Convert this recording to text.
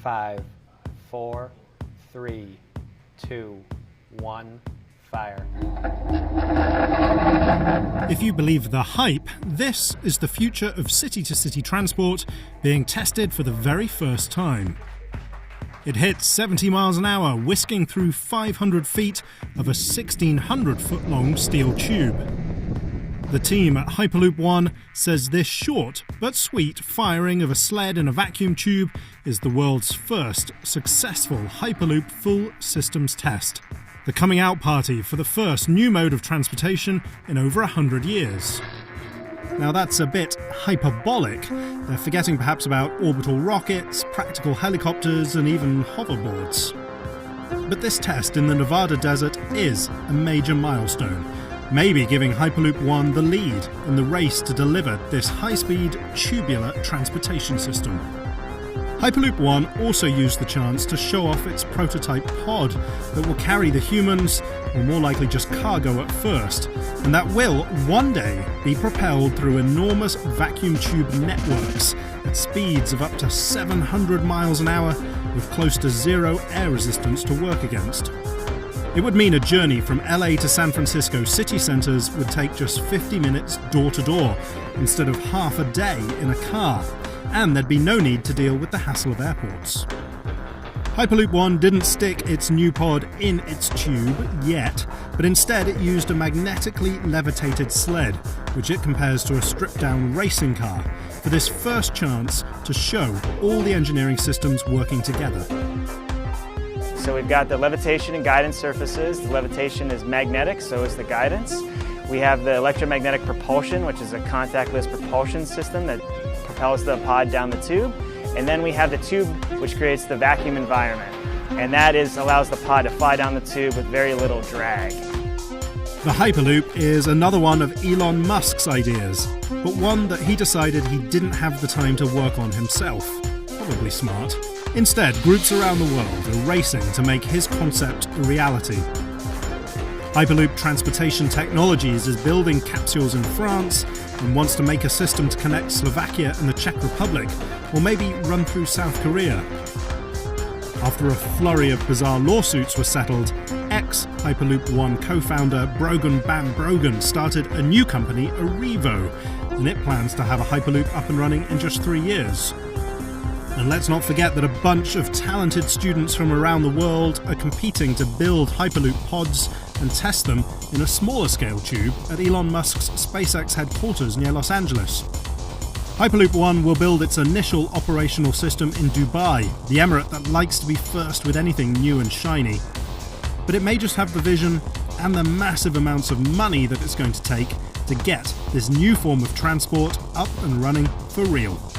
Five, 4, 3, 2, 1, fire. If you believe the hype, this is the future of city-to-city transport being tested for the very first time. It hits 70 miles an hour, whisking through 500 feet of a 1,600-foot-long steel tube. The team at HyperLoop One says this short but sweet firing of a sled in a vacuum tube is the world's first successful Hyperloop full systems test. The coming out party for the first new mode of transportation in over 100 years. Now that's a bit hyperbolic. They're forgetting perhaps about orbital rockets, practical helicopters and even hoverboards. But this test in the Nevada desert is a major milestone, maybe giving HyperLoop One the lead in the race to deliver this high-speed tubular transportation system. HyperLoop One also used the chance to show off its prototype pod that will carry the humans, or more likely just cargo at first, and that will one day be propelled through enormous vacuum tube networks at speeds of up to 700 miles an hour with close to zero air resistance to work against. It would mean a journey from LA to San Francisco city centres would take just 50 minutes door to door instead of half a day in a car. And there'd be no need to deal with the hassle of airports. HyperLoop One didn't stick its new pod in its tube yet, but instead it used a magnetically levitated sled, which it compares to a stripped-down racing car, for this first chance to show all the engineering systems working together. So we've got the levitation and guidance surfaces. The levitation is magnetic, so is the guidance. We have the electromagnetic propulsion, which is a contactless propulsion system that propels the pod down the tube. And then we have the tube, which creates the vacuum environment. And that allows the pod to fly down the tube with very little drag. The Hyperloop is another one of Elon Musk's ideas, but one that he decided he didn't have the time to work on himself. Probably smart. Instead, groups around the world are racing to make his concept a reality. Hyperloop Transportation Technologies is building capsules in France and wants to make a system to connect Slovakia and the Czech Republic, or maybe run through South Korea. After a flurry of bizarre lawsuits were settled, ex-Hyperloop One co-founder Brogan Bam Brogan started a new company, Arrivo, and it plans to have a Hyperloop up and running in just 3 years. And let's not forget that a bunch of talented students from around the world are competing to build Hyperloop pods and test them in a smaller scale tube at Elon Musk's SpaceX headquarters near Los Angeles. Hyperloop One will build its initial operational system in Dubai, the emirate that likes to be first with anything new and shiny. But it may just have the vision and the massive amounts of money that it's going to take to get this new form of transport up and running for real.